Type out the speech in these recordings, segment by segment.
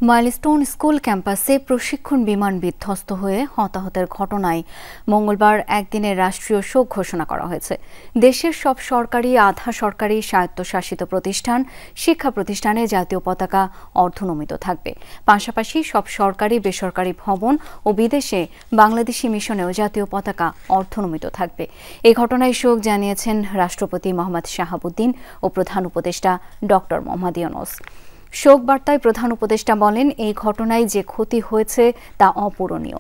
Milestone school ক্যাম্পাসে প্রশিক্ষণ বিমান বিধ্বস্ত হয়ে হতাহতের ঘটনায় মঙ্গলবার একদিনের রাষ্ট্রীয় শোক ঘোষণা করা হয়েছে। দেশের সব সরকারি, আধা সরকারি, স্বায়ত্তশাসিত প্রতিষ্ঠান, শিক্ষা প্রতিষ্ঠানে জাতীয় পতাকা অর্ধনমিত থাকবে। পাশাপাশি সব সরকারি, বেসরকারি ভবন ও বিদেশে বাংলাদেশি মিশনেও জাতীয় পতাকা অর্ধনমিত থাকবে। এই ঘটনায় শোক জানিয়েছেন রাষ্ট্রপতি মোহাম্মদ শাহাবুদ্দিন ও প্রধান উপদেষ্টা ডক্টর মোহাম্মদ ইউনূস। শোক বার্তায় প্রধান উপদেষ্টা বলেন, এই ঘটনায় যে ক্ষতি হয়েছে তা অপূরণীয়।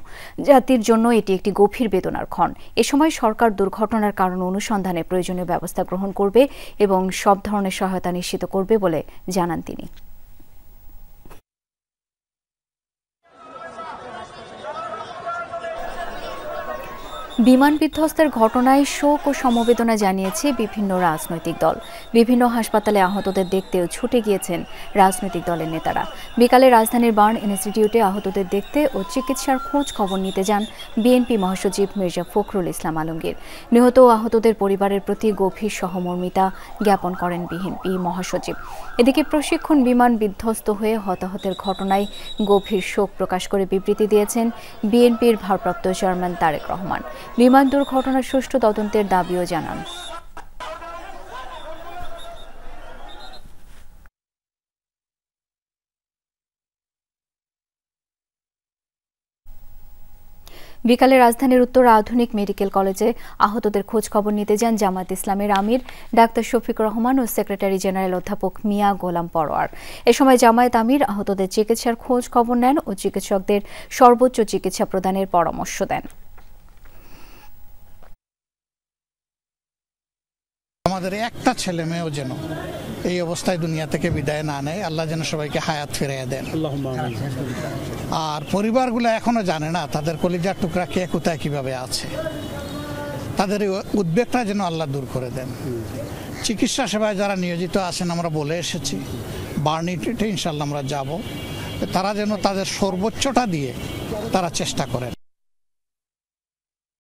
জাতির জন্য এটি একটি গভীর বেদনার ক্ষণ। এ সময় সরকার দুর্ঘটনার কারণ অনুসন্ধানে প্রয়োজনীয় ব্যবস্থা গ্রহণ করবে এবং সব ধরনের সহায়তা নিশ্চিত করবে বলে জানান তিনি। বিমান বিধ্বস্তের ঘটনায় শোক ও সমবেদনা জানিয়েছে বিভিন্ন রাজনৈতিক দল। বিভিন্ন হাসপাতালে আহতদের দেখতেও ছুটে গিয়েছেন রাজনৈতিক দলের নেতারা। বিকালে রাজধানীর বার্ন ইনস্টিটিউটে আহতদের দেখতে ও চিকিৎসার খোঁজ খবর নিতে যান বিএনপি মহাসচিব মির্জা ফখরুল ইসলাম আলমগীর। নিহত ও আহতদের পরিবারের প্রতি গভীর সহমর্মিতা জ্ঞাপন করেন বিএনপি মহাসচিব। এদিকে প্রশিক্ষণ বিমান বিধ্বস্ত হয়ে হতাহতের ঘটনায় গভীর শোক প্রকাশ করে বিবৃতি দিয়েছেন বিএনপির ভারপ্রাপ্ত চেয়ারম্যান তারেক রহমান। বিমান দুর্ঘটনার সুষ্ঠু তদন্তের দাবিও জানান। বিকালে রাজধানীর উত্তর আধুনিক মেডিকেল কলেজে আহতদের খোঁজ খবর নিতে যান জামায়াত ইসলামের আমির ডাক্তার শফিক রহমান ও সেক্রেটারি জেনারেল অধ্যাপক মিয়া গোলাম পরোয়ার। এ সময় জামায়াত আমির আহতদের চিকিৎসার খোঁজ খবর নেন ও চিকিৎসকদের সর্বোচ্চ চিকিৎসা প্রদানের পরামর্শ দেন। আমাদের একটা ছেলে মেয়েও যেন এই অবস্থায় দুনিয়া থেকে বিদায় না নেয়, আল্লাহ যেন সবাইকে হায়াত ফিরিয়ে দেন। আর পরিবারগুলো এখনো জানে না তাদের কলিজার টুকরা কে কোথায় কিভাবে আছে। তাদের উদ্বেগটা যেন আল্লাহ দূর করে দেন। চিকিৎসা সেবায় যারা নিয়োজিত আছেন আমরা বলে এসেছি, বার্নিটিতে ইনশাল্লাহ আমরা যাব, তারা যেন তাদের সর্বোচ্চটা দিয়ে তারা চেষ্টা করেন।